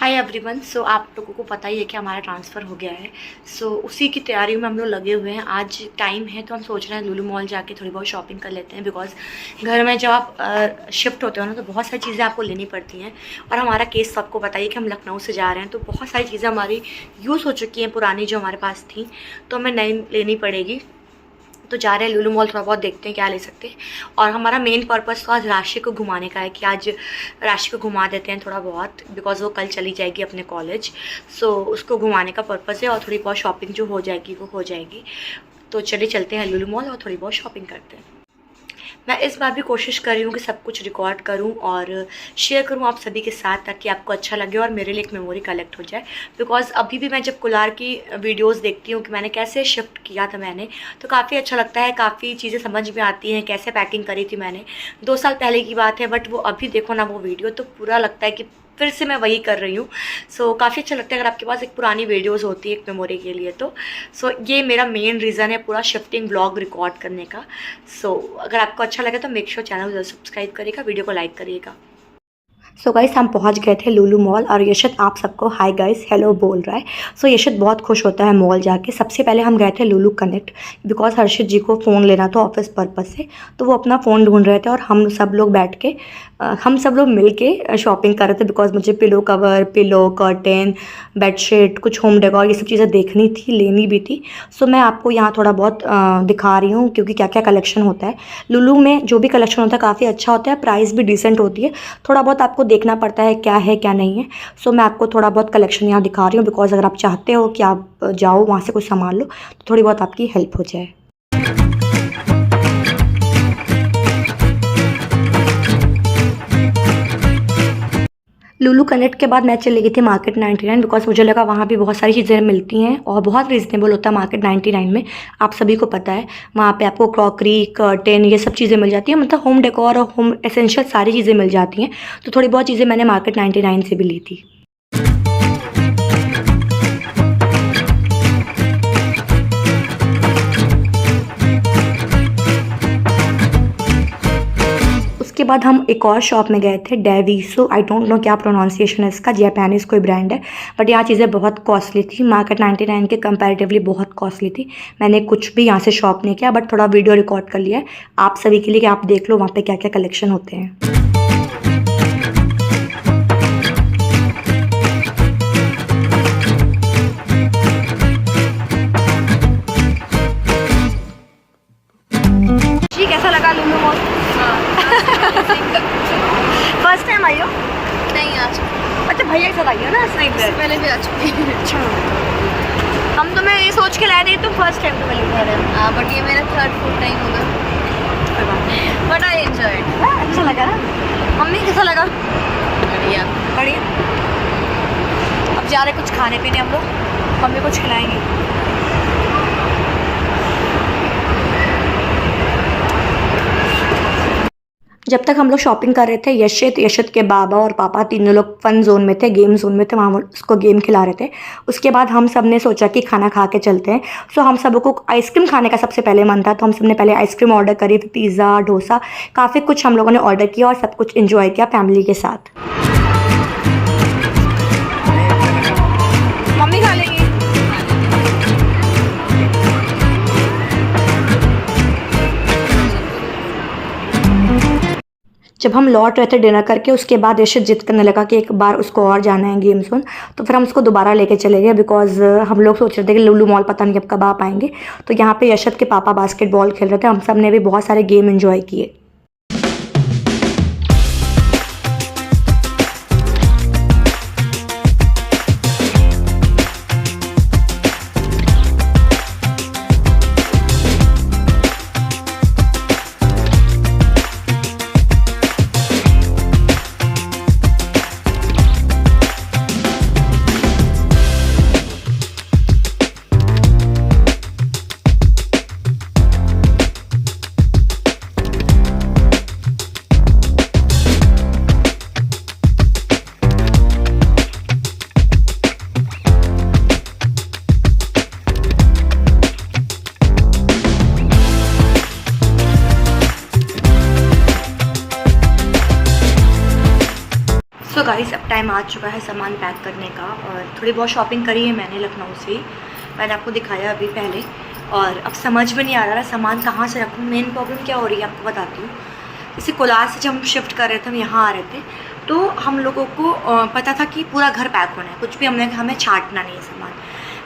Hi everyone. सो आप लोगों को पता ही है कि हमारा ट्रांसफ़र हो गया है। सो उसी की तैयारी में हम लोग लगे हुए हैं। आज टाइम है तो हम सोच रहे हैं लुलु मॉल जाके थोड़ी बहुत शॉपिंग कर लेते हैं, बिकॉज़ घर में जब आप शिफ्ट होते हो ना तो बहुत सारी चीज़ें आपको लेनी पड़ती हैं। और हमारा केस सबको पता ही है कि हम लखनऊ से जा रहे हैं, तो बहुत सारी चीज़ें हमारी यूज़ हो चुकी हैं पुरानी जो हमारे पास थी, तो हमें नई लेनी पड़ेगी। तो जा रहे हैं लुलु मॉल, थोड़ा बहुत देखते हैं क्या ले सकते हैं। और हमारा मेन पर्पस तो आज राशि को घुमाने का है कि आज राशि को घुमा देते हैं थोड़ा बहुत, बिकॉज़ वो कल चली जाएगी अपने कॉलेज। सो उसको घुमाने का पर्पस है और थोड़ी बहुत शॉपिंग जो हो जाएगी वो हो जाएगी। तो चलिए चलते हैं लुलु मॉल और थोड़ी बहुत शॉपिंग करते हैं। मैं इस बार भी कोशिश कर रही हूँ कि सब कुछ रिकॉर्ड करूँ और शेयर करूँ आप सभी के साथ, ताकि आपको अच्छा लगे और मेरे लिए एक मेमोरी कलेक्ट हो जाए। बिकॉज़ अभी भी मैं जब कुलार की वीडियोस देखती हूँ कि मैंने कैसे शिफ्ट किया था मैंने, तो काफ़ी अच्छा लगता है, काफ़ी चीज़ें समझ में आती हैं, कैसे पैकिंग करी थी मैंने। 2 साल पहले की बात है, बट वो अभी देखो ना वो वीडियो, तो पूरा लगता है कि फिर से मैं वही कर रही हूँ। सो काफ़ी अच्छा लगता है अगर आपके पास एक पुरानी वीडियोस होती है एक मेमोरी के लिए। तो ये मेरा मेन रीज़न है पूरा शिफ्टिंग ब्लॉग रिकॉर्ड करने का। अगर आपको अच्छा लगे तो मेक श्योर चैनल जरूर सब्सक्राइब करिएगा, वीडियो को लाइक करिएगा। गाइस हम पहुंच गए थे लुलु मॉल और यशत आप सबको हाय गाइस हेलो बोल रहा है। यशत बहुत खुश होता है मॉल जाके। सबसे पहले हम गए थे लुलु कनेक्ट, बिकॉज हर्षित जी को फ़ोन लेना था ऑफिस पर्पज़ से, तो वो अपना फ़ोन ढूंढ रहे थे और हम सब लोग बैठ के हम सब लोग मिल के शॉपिंग कर रहे थे। बिकॉज मुझे pillow cover, pillow, curtain, bedsheet, कुछ होम डेकोर ये सब चीज़ें देखनी थी, लेनी भी थी। मैं आपको यहाँ थोड़ा बहुत दिखा रही हूँ क्योंकि क्या क्या कलेक्शन होता है लुलु में। जो भी कलेक्शन होता है काफ़ी अच्छा होता है, प्राइस भी डिसेंट होती है। थोड़ा बहुत आपको देखना पड़ता है क्या नहीं है। मैं आपको थोड़ा बहुत कलेक्शन यहाँ दिखा रही हूँ, बिकॉज अगर आप चाहते हो कि आप जाओ वहाँ से कुछ सामान लो तो थोड़ी बहुत आपकी हेल्प हो जाए। लुलु कनेक्ट के बाद मैं चली गई थी मार्केट 99, बिकॉज मुझे लगा वहाँ भी बहुत सारी चीज़ें मिलती हैं और बहुत रीज़नेबल होता है मार्केट 99 में। आप सभी को पता है वहाँ पे आपको क्रॉकरी, कर्टेन ये सब चीज़ें मिल जाती हैं, मतलब होम डेकोर और होम एसेंशियल सारी चीज़ें मिल जाती हैं। तो थोड़ी बहुत चीज़ें मैंने मार्केट 99 से भी ली थी। उसके बाद हम एक और शॉप में गए थे, डेविसो। आई डोंट नो क्या प्रोनाउंसिएशन है इसका, जापानीज़ कोई ब्रांड है, बट यहाँ चीज़ें बहुत कॉस्टली थी। मार्केट 99 के कंपैरेटिवली बहुत कॉस्टली थी। मैंने कुछ भी यहाँ से शॉप नहीं किया, बट थोड़ा वीडियो रिकॉर्ड कर लिया है आप सभी के लिए कि आप देख लो वहाँ पे क्या क्या कलेक्शन होते हैं। जी कैसा लगा लुलु मॉल? फर्स्ट टाइम आई हो? नहीं आ चुकी। अच्छा भैया के साथ आई हो ना? नहीं पहले भी आ चुकी। अच्छा हम तो मैं ये सोच के लाए थे तुम फर्स्ट टाइम तो मिली रहे। बट ये मेरा थर्ड फुल टाइम होगा, बट आई एंजॉयड। अच्छा लगा ना? मम्मी कैसा लगा? बढ़िया बढ़िया। अब जा रहे कुछ खाने पीने हम लोग, मम्मी कुछ खिलाएंगे। जब तक हम लोग शॉपिंग कर रहे थे, यशत के बाबा और पापा तीनों लोग फन जोन में थे, गेम जोन में थे, वहाँ उसको गेम खिला रहे थे। उसके बाद हम सब ने सोचा कि खाना खा के चलते हैं। हम सबको आइसक्रीम खाने का सबसे पहले मन था, तो हम सब ने पहले आइसक्रीम ऑर्डर करी, फिर पिज़्ज़ा, डोसा, काफ़ी कुछ हम लोगों ने ऑर्डर किया और सब कुछ इन्जॉय किया फैमिली के साथ। मम्मी खा लेंगी। जब हम लौट रहे थे डिनर करके, उसके बाद यशत जिद करने लगा कि एक बार उसको और जाना है गेम जोन, तो फिर हम उसको दोबारा लेके चले गए। बिकॉज हम लोग सोच रहे थे कि लुलु मॉल पता नहीं अब कब आ पाएंगे। तो यहाँ पे यशत के पापा बास्केटबॉल खेल रहे थे, हम सब ने भी बहुत सारे गेम एंजॉय किए। टाइम आ चुका है सामान पैक करने का, और थोड़ी बहुत शॉपिंग करी है मैंने लखनऊ से ही, मैंने आपको दिखाया अभी पहले। और अब समझ में नहीं आ रहा सामान कहाँ से रखूँ। मेन प्रॉब्लम क्या हो रही है आपको बताती हूँ। जैसे कोलार से जब हम शिफ्ट कर रहे थे, हम यहाँ आ रहे थे, तो हम लोगों को पता था कि पूरा घर पैक होना है, कुछ भी हमें छांटना नहीं है सामान।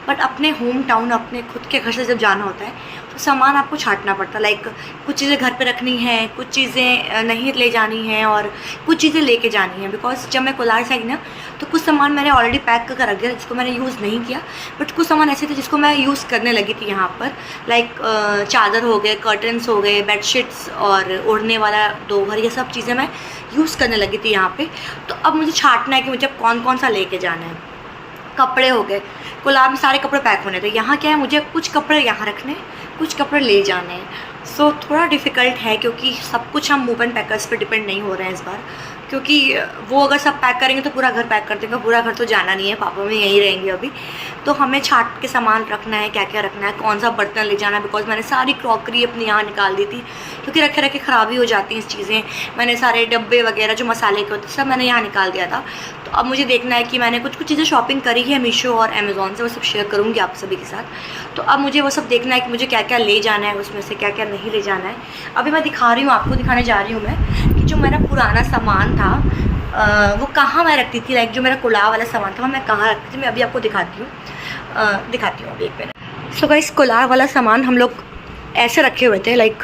बट अपने होम टाउन, अपने खुद के घर से जब जाना होता है तो सामान आपको छांटना पड़ता है। लाइक कुछ चीज़ें घर पे रखनी है, कुछ चीज़ें नहीं ले जानी है, और कुछ चीज़ें लेके जानी है। बिकॉज जब मैं कोलार से आई ना, तो कुछ सामान मैंने ऑलरेडी पैक करके रख दिया जिसको मैंने यूज़ नहीं किया, बट कुछ सामान ऐसे थे जिसको मैं यूज़ करने लगी थी यहाँ पर। लाइक चादर हो गए, कर्टन्स हो गए, बेडशीट्स और ओढ़ने वाला दोवर, ये सब चीज़ें मैं यूज़ करने लगी थी यहाँ पर। तो अब मुझे छांटना है कि मुझे कौन कौन सा लेके जाना है। कपड़े हो गए, कोलार में सारे कपड़े पैक होने थे, यहाँ क्या है, मुझे कुछ कपड़े यहाँ रखने, कुछ कपड़े ले जाने हैं। सो थोड़ा डिफ़िकल्ट है, क्योंकि सब कुछ हम मूव एंड पैकर्स पे डिपेंड नहीं हो रहे हैं इस बार। क्योंकि वो अगर सब पैक करेंगे तो पूरा घर पैक कर देंगे, पूरा घर तो जाना नहीं है, पापा में यहीं रहेंगे अभी। तो हमें छांट के सामान रखना है, क्या क्या रखना है, कौन सा बर्तन ले जाना है। बिकॉज मैंने सारी क्रॉकरी अपनी यहाँ निकाल दी थी, क्योंकि रखे रखे ख़राबी हो जाती हैं इस चीज़ें। मैंने सारे डब्बे वगैरह जो मसाले के होते सब मैंने यहाँ निकाल दिया था। तो अब मुझे देखना है कि मैंने कुछ कुछ चीज़ें शॉपिंग करी है मीशो और अमेज़ॉन से, वो सब शेयर करूँगी आप सभी के साथ। तो अब मुझे वो सब देखना है कि मुझे क्या क्या ले जाना है, उसमें से क्या क्या नहीं ले जाना है। अभी मैं दिखा रही हूँ आपको, दिखाने जा रही हूँ मैं कि जो मेरा पुराना सामान था वो कहाँ मैं रखती थी। लाइक जो मेरा कोलार वाला सामान था वो मैं कहाँ रखती थी, मैं अभी आपको दिखाती हूँ अभी एक मिनट। सो गाइस, कोलार वाला सामान हम लोग ऐसे रखे हुए थे। लाइक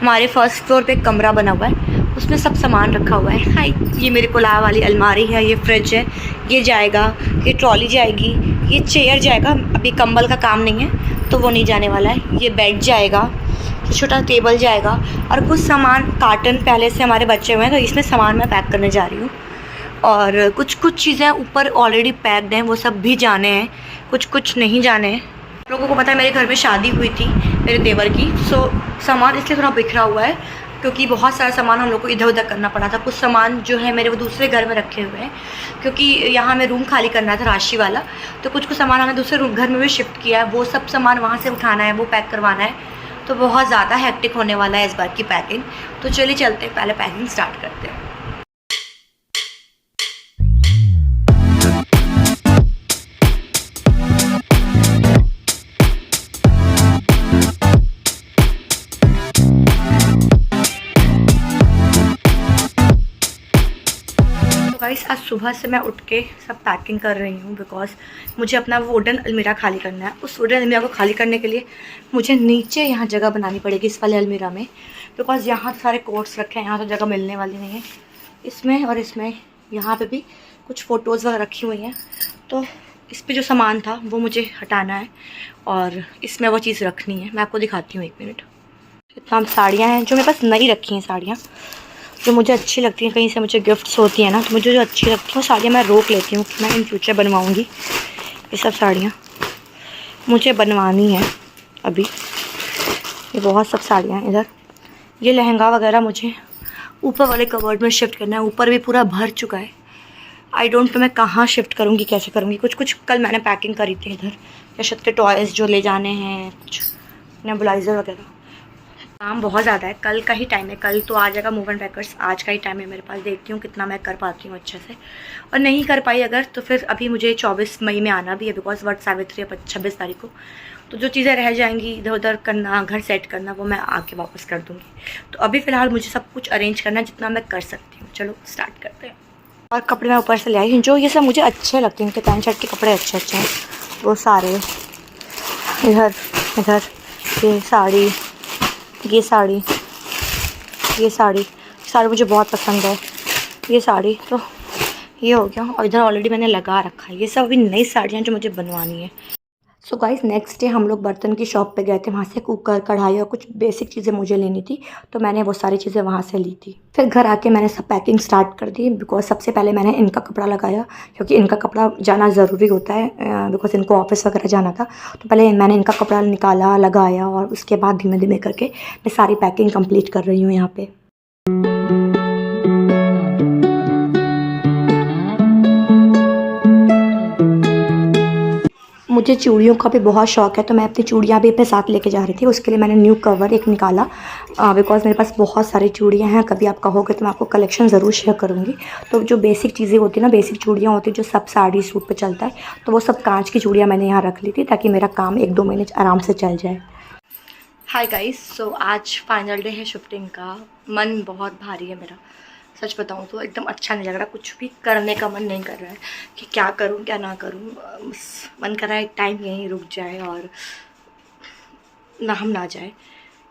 हमारे फर्स्ट फ्लोर पे एक कमरा बना हुआ है, उसमें सब सामान रखा हुआ है। हाय, ये मेरे कोलार वाली अलमारी है, ये फ्रिज है, ये जाएगा, ये ट्रॉली जाएगी, ये चेयर जाएगा। अभी कंबल का काम नहीं है तो वो नहीं जाने वाला है। ये बेड जाएगा, छोटा टेबल जाएगा, और कुछ सामान कार्टन पहले से हमारे बचे हुए हैं, तो इसमें सामान मैं पैक करने जा रही हूँ। और कुछ कुछ चीज़ें ऊपर ऑलरेडी पैक्ड हैं, वो सब भी जाने हैं, कुछ कुछ नहीं जाने हैं। आप लोगों को पता है मेरे घर में शादी हुई थी मेरे देवर की, सो सामान इसलिए थोड़ा बिखरा हुआ है, क्योंकि बहुत सारा सामान हम लोग को इधर उधर करना पड़ा था। कुछ सामान जो है मेरे वो दूसरे घर में रखे हुए हैं, क्योंकि यहाँ हमें रूम खाली करना था राशि वाला, तो कुछ कुछ सामान हमें दूसरे घर में भी शिफ्ट किया है। वो सब सामान वहाँ से उठाना है, वो पैक करवाना है, तो बहुत ज़्यादा हेक्टिक होने वाला है इस बार की पैकिंग। तो चलिए चलते हैं, पहले पैकिंग स्टार्ट करते हैं। गाइस, आज सुबह से मैं उठ के सब पैकिंग कर रही हूँ, बिकॉज मुझे अपना वुडन अलमीरा खाली करना है। उस वुडन अलमीरा को खाली करने के लिए मुझे नीचे यहाँ जगह बनानी पड़ेगी इस वाले अलमीरा में, बिकॉज यहाँ सारे कोट्स रखे हैं, यहाँ तो जगह मिलने वाली नहीं है। इसमें और इसमें यहाँ पे भी कुछ फ़ोटोज़ वगैरह रखी हुई हैं, तो इस पर जो सामान था वो मुझे हटाना है, और इसमें वो चीज़ रखनी है। मैं आपको दिखाती हूँ, एक मिनट। इतना साड़ियाँ हैं जो मेरे पास नई रखी हैं, साड़ियाँ जो मुझे अच्छी लगती हैं, कहीं से मुझे गिफ्ट्स होती हैं ना, तो मुझे जो अच्छी लगती है वो साड़ियाँ मैं रोक लेती हूँ कि मैं इन फ्यूचर बनवाऊँगी। ये सब साड़ियाँ मुझे बनवानी है अभी। ये बहुत सब साड़ियाँ हैं इधर। ये लहंगा वगैरह मुझे ऊपर वाले कवर्ड में शिफ्ट करना है, ऊपर भी पूरा भर चुका है। आई डोंट नो मैं कहाँ शिफ्ट करूँगी, कैसे करूँगी। कुछ कुछ कल मैंने पैकिंग करी थी इधर, यशत के टॉयज़ जो ले जाने हैं, कुछ नेबुलाइज़र वगैरह। काम बहुत ज़्यादा है, कल का ही टाइम है, कल तो आ जाएगा मूव एंड पैकर्स, आज का ही टाइम है मेरे पास। देखती हूँ कितना मैं कर पाती हूँ अच्छे से, और नहीं कर पाई अगर तो फिर अभी मुझे 24 मई में आना भी है, बिकॉज वट सावित्री है 26 तारीख को। तो जो चीज़ें रह जाएंगी इधर उधर करना, घर सेट करना, वो मैं आके वापस कर दूँगी। तो अभी फ़िलहाल मुझे सब कुछ अरेंज करना है जितना मैं कर सकती हूँ। चलो स्टार्ट करते हैं। और कपड़े मैं ऊपर से ले आई हूँ, जो ये सब मुझे अच्छे लगते हैं, उनके पैंट शर्ट के कपड़े अच्छे अच्छे हैं, वो सारे इधर इधर। ये साड़ी, ये साड़ी, ये साड़ी मुझे बहुत पसंद है। ये साड़ी तो ये हो गया, और इधर ऑलरेडी मैंने लगा रखा है। ये सब अभी नई साड़ियाँ जो मुझे बनवानी है। सो गाइस, नेक्स्ट डे हम लोग बर्तन की शॉप पे गए थे, वहाँ से कुकर, कढ़ाई और कुछ बेसिक चीज़ें मुझे लेनी थी, तो मैंने वो सारी चीज़ें वहाँ से ली थी। फिर घर आके मैंने सब पैकिंग स्टार्ट कर दी, बिकॉज सबसे पहले मैंने इनका कपड़ा लगाया, क्योंकि इनका कपड़ा जाना ज़रूरी होता है, बिकॉज इनको ऑफिस वगैरह जाना था। तो पहले मैंने इनका कपड़ा निकाला, लगाया, और उसके बाद धीमे धीमे करके मैं सारी पैकिंग कम्प्लीट कर रही हूँ यहाँ पर। मुझे चूड़ियों का भी बहुत शौक़ है, तो मैं अपनी चूड़ियाँ भी अपने साथ लेके जा रही थी। उसके लिए मैंने न्यू कवर एक निकाला बिकॉज़ मेरे पास बहुत सारी चूड़ियाँ हैं। कभी आप कहोगे तो मैं आपको कलेक्शन ज़रूर शेयर करूँगी। तो जो बेसिक चीज़ें होती हैं ना, बेसिक चूड़ियाँ होती हैं जो सब साड़ी सूट पे चलता है, तो वो सब कांच की चूड़ियाँ मैंने यहाँ रख ली थी ताकि मेरा काम 1-2 महीने आराम से चल जाए। हाय गाइस, सो आज फाइनल डे है शिफ्टिंग का। मन बहुत भारी है मेरा, सच बताऊँ तो एकदम अच्छा नहीं लग रहा। कुछ भी करने का मन नहीं कर रहा है कि क्या करूँ क्या ना करूँ। बस मन कर रहा है एक टाइम यहीं रुक जाए और ना हम ना जाए।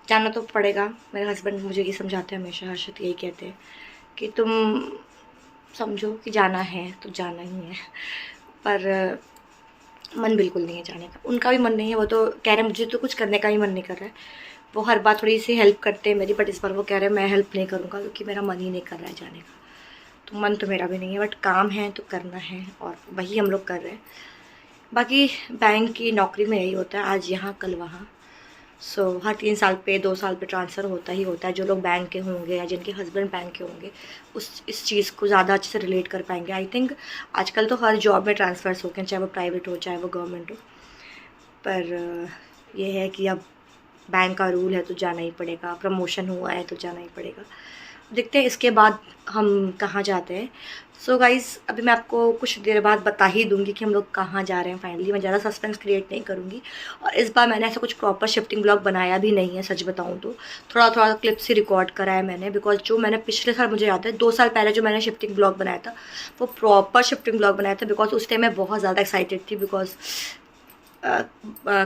जाना तो पड़ेगा। मेरे हस्बैंड मुझे ये समझाते हैं हमेशा, हर्षित यही कहते हैं कि तुम समझो कि जाना है तो जाना ही है, पर मन बिल्कुल नहीं है जाने का। उनका भी मन नहीं है, वो तो कह रहे हैं मुझे तो कुछ करने का ही मन नहीं कर रहा है। वो हर बार थोड़ी सी हेल्प करते हैं मेरी, बट इस बार वो कह रहे हैं मैं हेल्प नहीं करूँगा क्योंकि मेरा मन ही नहीं कर रहा है जाने का। तो मन तो मेरा भी नहीं है, बट काम है तो करना है और वही हम लोग कर रहे हैं। बाकी बैंक की नौकरी में यही होता है, आज यहाँ कल वहाँ। सो हर 3 साल पे 2 साल पे ट्रांसफ़र होता ही होता है। जो लोग बैंक के होंगे या जिनके हस्बैंड बैंक के होंगे इस चीज़ को ज़्यादा अच्छे से रिलेट कर पाएंगे। आई थिंक आजकल तो हर जॉब में ट्रांसफ़र्स हो गए, चाहे वो प्राइवेट हो चाहे वो गवर्नमेंट हो। पर यह है कि अब बैंक का रूल है तो जाना ही पड़ेगा, प्रमोशन हुआ है तो जाना ही पड़ेगा। देखते हैं इसके बाद हम कहाँ जाते हैं। सो गाइज़, अभी मैं आपको कुछ देर बाद बता ही दूँगी कि हम लोग कहाँ जा रहे हैं फाइनली। मैं ज़्यादा सस्पेंस क्रिएट नहीं करूँगी और इस बार मैंने ऐसा कुछ प्रॉपर शिफ्टिंग ब्लॉग बनाया भी नहीं है, सच बताऊँ तो। थोड़ा थोड़ा क्लिप्स ही रिकॉर्ड करा है मैंने, बिकॉज जो मैंने पिछले साल, मुझे याद है 2 साल पहले जो मैंने शिफ्टिंग ब्लॉग बनाया था वो प्रॉपर शिफ्टिंग ब्लॉग बनाया था। बिकॉज उस टाइम मैं बहुत ज़्यादा एक्साइटेड थी, बिकॉज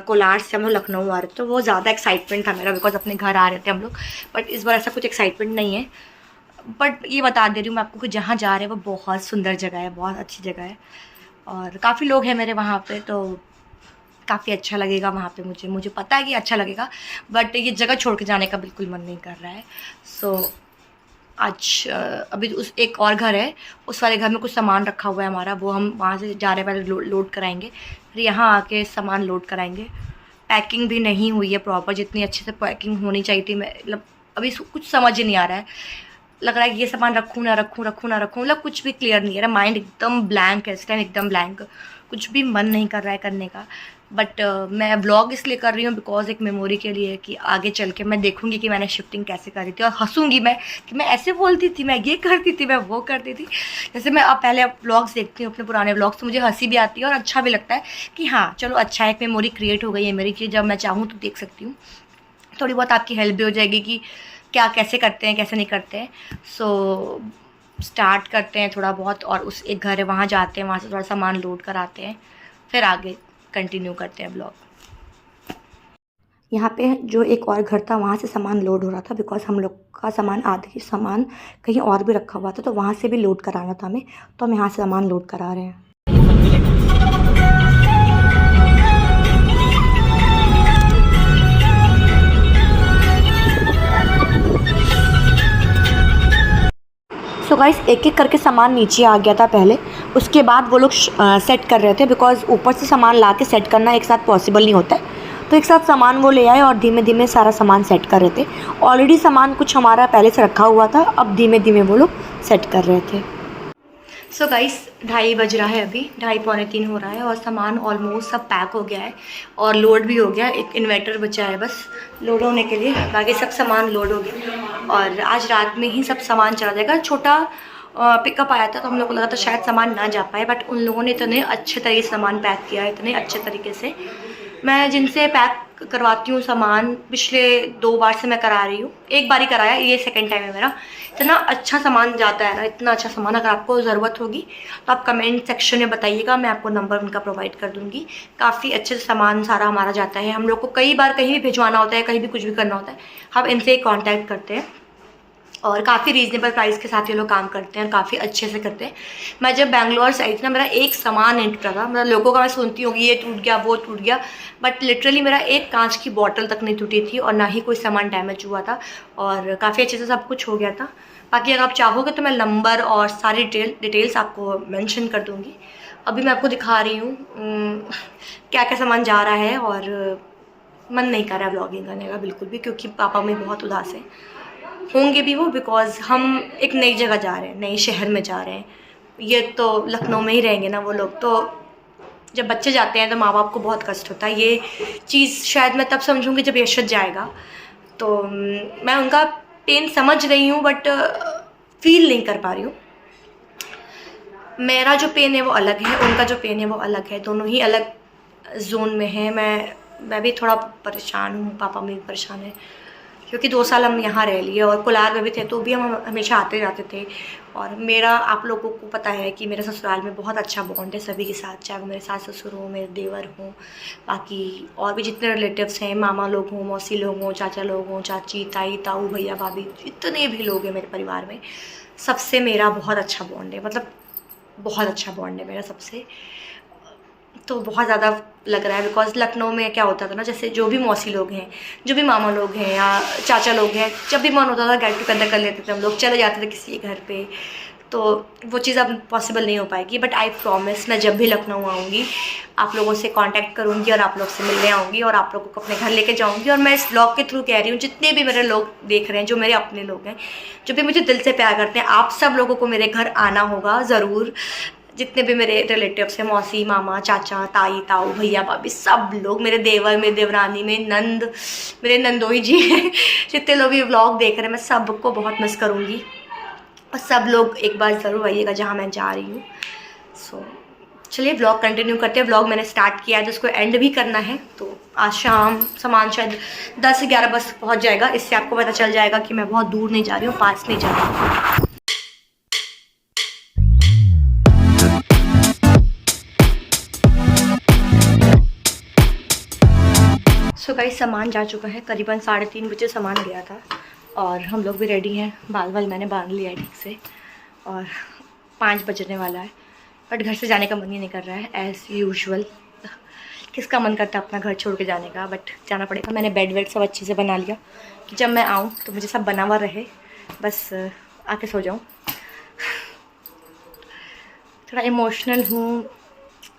कोलार से हम लोग लखनऊ आ रहे थे तो वो ज़्यादा एक्साइटमेंट था मेरा, बिकॉज अपने घर आ रहे थे हम लोग। बट इस बार ऐसा कुछ एक्साइटमेंट नहीं है। बट ये बता दे रही हूँ मैं आपको कि जहाँ जा रहे हैं वो बहुत सुंदर जगह है, बहुत अच्छी जगह है और काफ़ी लोग हैं मेरे वहाँ पे, तो काफ़ी अच्छा लगेगा वहाँ पे। मुझे पता है कि अच्छा लगेगा, बट ये जगह छोड़ के जाने का बिल्कुल मन नहीं कर रहा है। सो आज अभी उस एक और घर है, उस वाले घर में कुछ सामान रखा हुआ है हमारा, वो हम वहाँ से जा रहे हैं, पहले लोड कराएंगे, फिर यहाँ आके सामान लोड कराएंगे। पैकिंग भी नहीं हुई है प्रॉपर, जितनी अच्छे से पैकिंग होनी चाहिए थी। मैं मतलब अभी कुछ समझ ही नहीं आ रहा है, लग रहा है कि ये सामान रखूँ ना रखूँ, मतलब कुछ भी क्लियर नहीं है। मेरा माइंड एकदम ब्लैंक है इस टाइम, एकदम ब्लैंक, कुछ भी मन नहीं कर रहा है करने का। बट मैं व्लॉग इसलिए कर रही हूँ बिकॉज एक मेमोरी के लिए, कि आगे चल के मैं देखूँगी कि मैंने शिफ्टिंग कैसे करी थी और हंसूँगी मैं कि मैं ऐसे बोलती थी, मैं ये करती थी, मैं वो करती थी। जैसे मैं अब पहले व्लॉग्स देखती हूँ अपने पुराने व्लॉग्स, तो मुझे हंसी भी आती है और अच्छा भी लगता है कि हाँ चलो अच्छा है, एक मेमोरी क्रिएट हो गई है मेरी, कि जब मैं चाहूँ तो देख सकती हूँ। थोड़ी बहुत आपकी हेल्प भी हो जाएगी कि क्या कैसे करते हैं कैसे नहीं करते हैं। सो स्टार्ट करते हैं थोड़ा बहुत, और उस एक घर है वहाँ जाते हैं, वहाँ से थोड़ा सामान लोड कराते हैं, फिर आगे कंटिन्यू करते हैं ब्लॉग। यहाँ पे जो एक और घर था वहाँ से सामान लोड हो रहा था, बिकॉज हम लोग का सामान, आधे सामान कहीं और भी रखा हुआ था, तो वहाँ से भी लोड कराना था हमें, तो हम यहाँ से सामान लोड करा रहे हैं। सो गाइस, एक एक करके सामान नीचे आ गया था पहले, उसके बाद वो लोग सेट कर रहे थे, बिकॉज ऊपर से सामान ला के सेट करना एक साथ पॉसिबल नहीं होता है। तो एक साथ सामान वो ले आए और धीमे धीमे सारा सामान सेट कर रहे थे। ऑलरेडी सामान कुछ हमारा पहले से रखा हुआ था, अब धीमे धीमे वो लोग सेट कर रहे थे। सो गाइस, 2:30 बज रहा है अभी, 2:30 पौने 3 हो रहा है और सामान ऑलमोस्ट सब पैक हो गया है और लोड भी हो गया। एक इन्वर्टर बचा है बस लोड होने के लिए, बाकी सब सामान लोड हो गया और आज रात में ही सब सामान चला जाएगा। छोटा पिकअप आया था तो हम लोग को लगा था शायद सामान ना जा पाए, बट उन लोगों ने इतने अच्छे तरीके से सामान पैक किया है, इतने अच्छे तरीके से। मैं जिनसे पैक करवाती हूँ सामान, पिछले 2 बार से मैं करा रही हूँ, एक बार ही कराया, ये सेकंड टाइम है मेरा। इतना अच्छा सामान जाता है ना, इतना अच्छा सामान। अगर आपको ज़रूरत होगी तो आप कमेंट सेक्शन में बताइएगा, मैं आपको नंबर उनका प्रोवाइड कर दूँगी। काफ़ी अच्छे से सामान सारा हमारा जाता है। हम लोग को कई बार कहीं भी भिजवाना होता है, कहीं भी कुछ भी करना होता है, हम इनसे ही कॉन्टैक्ट करते हैं और काफ़ी रीज़नेबल प्राइस के साथ ये लोग काम करते हैं, काफ़ी अच्छे से करते हैं। मैं जब बैंगलोर से आई थी ना, मेरा एक सामान नहीं टूटा था। मतलब लोगों का मैं सुनती हूँ कि ये टूट गया वो टूट गया, बट लिटरली मेरा एक कांच की बॉटल तक नहीं टूटी थी और ना ही कोई सामान डैमेज हुआ था और काफ़ी अच्छे से सब कुछ हो गया था। बाकी अगर आप चाहोगे तो मैं नंबर और सारी डिटेल्स आपको मेंशन कर दूँगी। अभी मैं आपको दिखा रही हूँ क्या क्या सामान जा रहा है और मन नहीं कर रहा है व्लॉगिंग करने का बिल्कुल भी, क्योंकि पापा में बहुत उदास है होंगे भी वो, बिकॉज हम एक नई जगह जा रहे हैं, नए शहर में जा रहे हैं। ये तो लखनऊ में ही रहेंगे ना वो लोग, तो जब बच्चे जाते हैं तो माँ बाप को बहुत कष्ट होता है। ये चीज़ शायद मैं तब समझूंगी जब यशवंत जाएगा। तो मैं उनका पेन समझ रही हूँ बट फील नहीं कर पा रही हूँ। मेरा जो पेन है वो अलग है, उनका जो पेन है वो अलग है, दोनों ही अलग जोन में है। मैं भी थोड़ा परेशान हूँ, पापा भी परेशान है क्योंकि 2 साल हम यहाँ रह लिए और कोलार में भी थे तो भी हम हमेशा आते जाते थे। और मेरा, आप लोगों को पता है कि मेरे ससुराल में बहुत अच्छा बॉन्ड है सभी के साथ, चाहे वो मेरे सास ससुर हों, मेरे देवर हों, बाकी और भी जितने रिलेटिव्स हैं, मामा लोग हों, मौसी लोग हों, चाचा लोग हों, चाची ताई ताऊ भैया भाभी, जितने भी लोग हैं मेरे परिवार में, सबसे मेरा बहुत अच्छा बॉन्ड है। मतलब बहुत अच्छा बॉन्ड है मेरा सबसे। तो बहुत ज़्यादा लग रहा है बिकॉज लखनऊ में क्या होता था ना, जैसे जो भी मौसी लोग हैं, जो भी मामा लोग हैं या चाचा लोग हैं, जब भी मन होता था गेट टुगेदर कर लेते थे हम लोग, चले जाते थे किसी के घर पे। तो वो चीज़ अब पॉसिबल नहीं हो पाएगी बट आई प्रॉमिस मैं जब भी लखनऊ आऊँगी आप लोगों से कांटेक्ट करूँगी और आप लोग से मिलने आऊँगी और आप लोगों को अपने घर लेके जाऊँगी। और मैं इस ब्लॉग के थ्रू कह रही हूँ, जितने भी मेरे लोग देख रहे हैं, जो मेरे अपने लोग हैं, जो भी मुझे दिल से प्यार करते हैं, आप सब लोगों को मेरे घर आना होगा ज़रूर। जितने भी मेरे रिलेटिव्स हैं, मौसी मामा चाचा ताई ताऊ भैया भाभी, सब लोग, मेरे देवर, मेरी देवरानी, मेरे नंद, मेरे नंदोई जी हैं, जितने लोग भी व्लॉग देख रहे हैं, मैं सबको बहुत मिस करूँगी और सब लोग एक बार ज़रूर आइएगा जहाँ मैं जा रही हूँ। सो चलिए व्लॉग कंटिन्यू करते हैं। व्लॉग मैंने स्टार्ट किया है तो उसको एंड भी करना है। तो आज शाम सामान शायद 10 से 11 बस पहुँच जाएगा। इससे आपको पता चल जाएगा कि मैं बहुत दूर नहीं जा रही हूँ, पास नहीं जा रही हूँ। सो गाइस सामान जा चुका है, करीबन 3:30 बजे सामान गया था और हम लोग भी रेडी हैं। बाल बाल मैंने बांध लिया है ठीक से और 5 बजने वाला है बट घर से जाने का मन ही नहीं कर रहा है एज़ यूजुअल। किसका मन करता है अपना घर छोड़ के जाने का, बट जाना पड़ेगा। मैंने बेड वेड सब अच्छे से बना लिया कि जब मैं आऊँ तो मुझे सब बना हुआ रहे, बस आके सो जाऊँ। थोड़ा इमोशनल हूँ,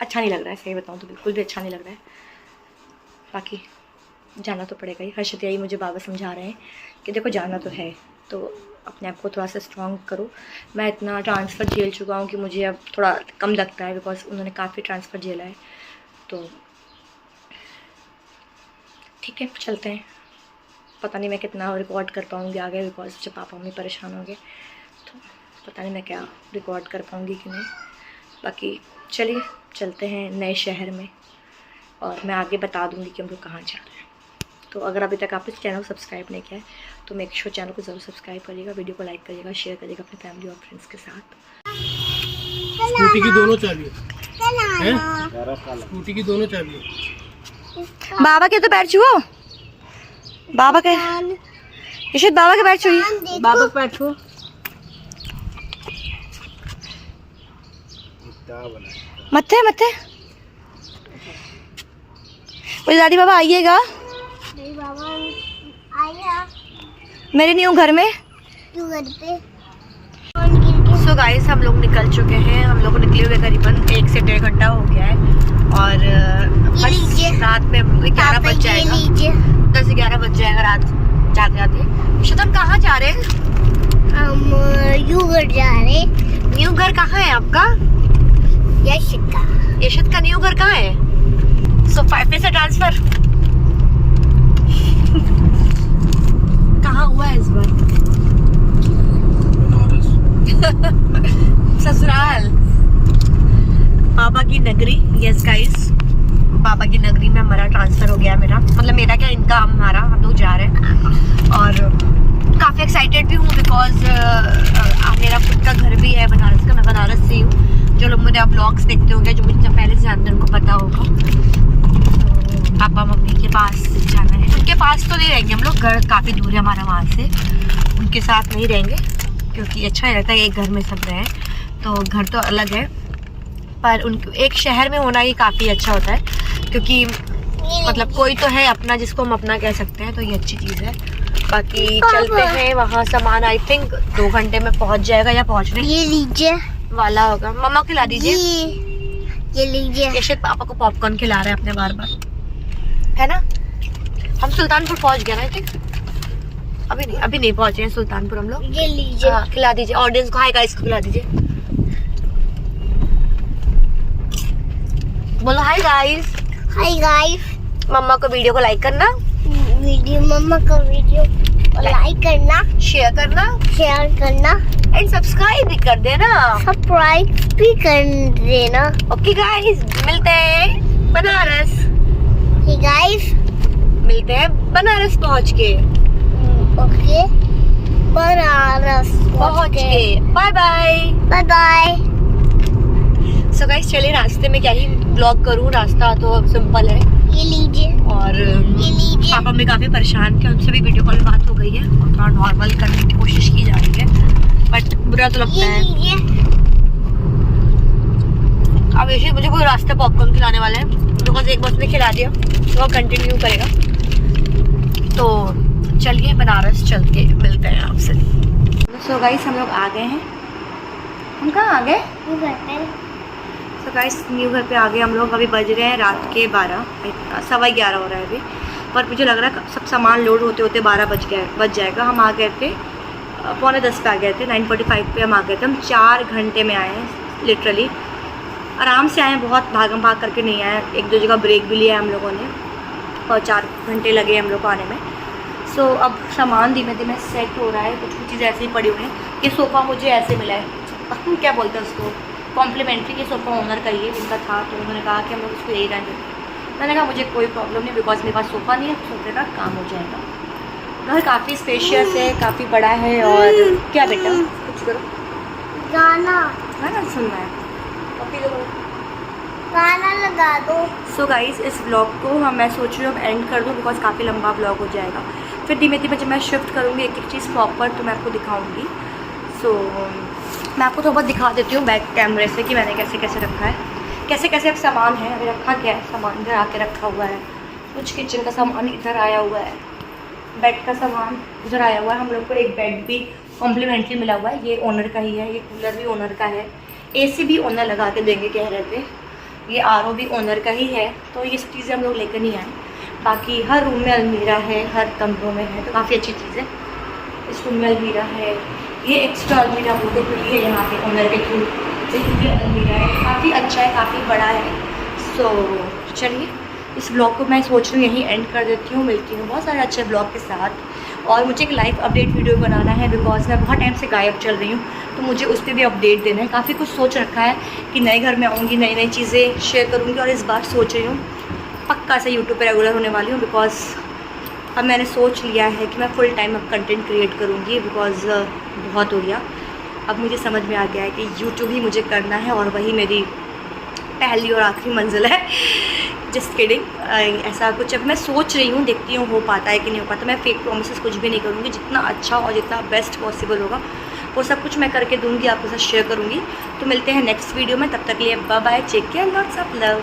अच्छा नहीं लग रहा है, सही बताऊँ तो बिल्कुल भी अच्छा नहीं लग रहा है। बाकी जाना तो पड़ेगा ही। हर्षित यही मुझे बाबा समझा रहे हैं कि देखो जाना तो है तो अपने आप को थोड़ा सा स्ट्रॉन्ग करो। मैं इतना ट्रांसफ़र झेल चुका हूँ कि मुझे अब थोड़ा कम लगता है बिकॉज उन्होंने काफ़ी ट्रांसफ़र झेला है। तो ठीक है चलते हैं। पता नहीं मैं कितना रिकॉर्ड कर पाऊँगी आगे बिकॉज जब पापा मम्मी परेशान होंगे तो पता नहीं मैं क्या रिकॉर्ड कर पाऊँगी कि नहीं। बाकी चलिए चलते हैं नए शहर में और मैं आगे बता दूँगी कि हम लोग कहाँ जा रहे हैं। तो अगर अभी तक आप इस चैनल को सब्सक्राइब नहीं किया है तो मेक श्योर चैनल को ज़रूर सब्सक्राइब करिएगा, वीडियो को लाइक करिएगा, शेयर करिएगा अपने फैमिली और फ्रेंड्स के साथ। स्कूटी की दोनों चाबी हैं? स्कूटी की दोनों चाबी है। बाबा के तो पैर छुओ, बाबा के यशवंत बाबा के पैर छुइए, बाबा के पैर छुओ। मत्थे मत्थे बोले दादी बाबा आइएगा। नहीं बाबा आया, मेरे नहीं हूँ घर में, तू घर पे। सो गाइस हम लोग निकल चुके हैं। हम लोग निकले हुए करीबन 1 से 1.5 घंटा हो गया है और बस रात में 11 बज जाएगा, 10 से 11 बज जाएगा रात जाते जाते। शतम कहाँ जा रहे हैं? हम न्यू घर जा रहे। न्यू घर कहाँ है आपका? यशत का न्यू घर कहाँ है? सो 5 से ट्रांसफर कहाँ हुआ है इस बार? ससुराल, बाबा की नगरी। यस गाइस, बाबा की नगरी में हमारा ट्रांसफर हो गया। मेरा मतलब मेरा क्या, इनका, हमारा, हम लोग जा रहे हैं और काफ़ी एक्साइटेड भी हूँ बिकॉज मेरा खुद का घर भी है बनारस का। मैं बनारस से हूँ। जो लोग मेरे ब्लॉग्स देखते होंगे, जो मुझे पहले से जानते हैं, उनको पता होगा। तो पापा मम्मी के पास जाना है। उनके पास तो नहीं रहेंगे हम लोग, घर काफ़ी दूर है हमारा वहाँ से, उनके साथ नहीं रहेंगे क्योंकि अच्छा नहीं लगता है एक घर में सब रहें। तो घर तो अलग है पर उन एक शहर में होना ही काफ़ी अच्छा होता है क्योंकि मतलब कोई तो है अपना जिसको हम अपना कह सकते हैं, तो ये अच्छी चीज़ है। बाकी चलते हैं वहाँ। सामान आई थिंक 2 घंटे में पहुँच जाएगा या पहुँचने ये लीजिए वाला होगा। मम्मा खिला दीजिए। ये लीजिए। यशत पापा को पॉपकॉर्न खिला रहे हैं अपने बार बार, है ना। हम सुल्तानपुर पहुँच गए ना आई थिंक। अभी नहीं पहुँचे हैं सुल्तानपुर हम लोग। ये लीजिए। खिला दीजिए ऑडियंस को, हाय गाइस को खिला दीजिए। बोलो हाय गाइस। हाय गाइस, मम्मा को वीडियो को लाइक करना, मम्मा का वीडियो लाइक करना, शेयर करना एंड सब्सक्राइब भी कर देना। सब्सक्राइब भी कर देना। ओके गाइस, मिलते हैं बनारस। हे गाइस, मिलते हैं बनारस पहुंच के। ओके, बनारस पहुंच के bye bye. Bye bye. So guys, चलिए रास्ते में क्या ही ब्लॉग करूं, रास्ता तो सिंपल है। ये लीजिए, और ये लीजिए। पापा में काफ़ी परेशान थे, उनसे भी वीडियो कॉल में बात हो गई है और थोड़ा नॉर्मल करने की कोशिश की जा रही है, बट बुरा तो लगता ये है। लीजिए। अब ऐसे मुझे कोई रास्ते पॉपकॉर्न खिलाने वाले हैं, बिकॉज एक बस ने खिला दिया तो वो कंटिन्यू करेगा। तो चलिए बनारस चल के मिलते हैं आपसे। सो गाइस, हम लोग आ गए हैं। हम कहाँ आ गए? सो गाइस, न्यू घर पे आ गए हम लोग। अभी बज रहे हैं रात के 12, 11:15 हो रहा है अभी, पर मुझे लग रहा है सब सामान लोड होते होते 12 बज जाएगा। हम आ गए थे 9:45 पे आ गए थे, 9:45 पे हम आ गए थे। हम 4 घंटे में आए हैं, लिटरली आराम से आए हैं, बहुत भागम भाग करके नहीं आए। 1-2 जगह ब्रेक भी लिया है हम लोगों ने और 4 घंटे लगे हम लोग को आने में। सो अब सामान धीमे धीमे सेट हो रहा है, कुछ चीज़ें ऐसे ही पड़ी हुई हैं। ये सोफ़ा मुझे ऐसे मिला है, क्या बोलते हैं उसको, कॉम्प्लीमेंट्री। ये सोफ़ा ओनर का ही है, जिनका था, तो उन्होंने कहा कि हम लोग उसको यही रहने देते। मैंने कहा मुझे कोई प्रॉब्लम नहीं, बिकॉज मेरे पास सोफ़ा नहीं है, सोफे का काम हो जाएगा। घर काफ़ी स्पेशियस है, काफ़ी बड़ा है। और क्या बेटा, कुछ करो, गाना सुनना है, कॉपी करो, गाना लगा दो। सो गाइस, इस ब्लॉग को मैं सोच रही हूँ अब एंड कर दूँ, बिकॉज काफ़ी लंबा ब्लॉग हो जाएगा। फिर धीमे धीमे जब मैं शिफ्ट करूँगी एक चीज़ प्रॉपर, तो मैं आपको दिखाऊँगी। सो मैं आपको थोड़ा बहुत दिखा देती हूँ बैक कैमरे से कि मैंने कैसे कैसे रखा है, कैसे कैसे अब सामान है। अभी रखा क्या है, सामान इधर आके रखा हुआ है, कुछ किचन का सामान इधर आया हुआ है, बेड का सामान उधर आया हुआ है। हम लोग को एक बेड भी कॉम्प्लीमेंट्री मिला हुआ है, ये ओनर का ही है। ये कूलर भी ओनर का है, AC भी ओनर लगा के देंगे कह रहे थे। ये RO भी ओनर का ही है। तो ये सब चीज़ें हम लोग लेकर नहीं आए। बाकी हर रूम में अलमीरा है, हर कमरों में है, तो काफ़ी अच्छी चीज़ है। इस रूम में अलमीरा है, ये एक्स्ट्रा अलमीरा मोटे के लिए यहाँ पे ओनर के थ्रू अलमीरा है, काफ़ी अच्छा है, काफ़ी बड़ा है। सो चलिए, इस ब्लॉग को मैं सोच रही हूँ यहीं एंड कर देती हूँ। मिलती हूँ बहुत सारे अच्छे ब्लॉग के साथ। और मुझे एक लाइव अपडेट वीडियो बनाना है, बिकॉज मैं बहुत टाइम से गायब चल रही हूँ, तो मुझे उस पर भी अपडेट देना है। काफ़ी कुछ सोच रखा है कि नए घर में आऊँगी, नई नई चीज़ें शेयर करूँगी। और इस बार सोच रही हूँ पक्का से यूट्यूब पे रेगुलर होने वाली हूँ, बिकॉज अब मैंने सोच लिया है कि मैं फुल टाइम अब कंटेंट क्रिएट करूँगी, बिकॉज बहुत हो गया। अब मुझे समझ में आ गया है कि यूट्यूब ही मुझे करना है और वही मेरी पहली और आखिरी मंजिल है। जस्ट किडिंग, ऐसा कुछ अब मैं सोच रही हूँ, देखती हूँ हो पाता है कि नहीं हो पाता। मैं फेक प्रॉमिसेस कुछ भी नहीं करूँगी, जितना अच्छा और जितना बेस्ट पॉसिबल होगा वो सब कुछ मैं करके दूँगी, आपके साथ शेयर करूँगी। तो मिलते हैं नेक्स्ट वीडियो में, तब तक लिए bye bye, take care, lots of love.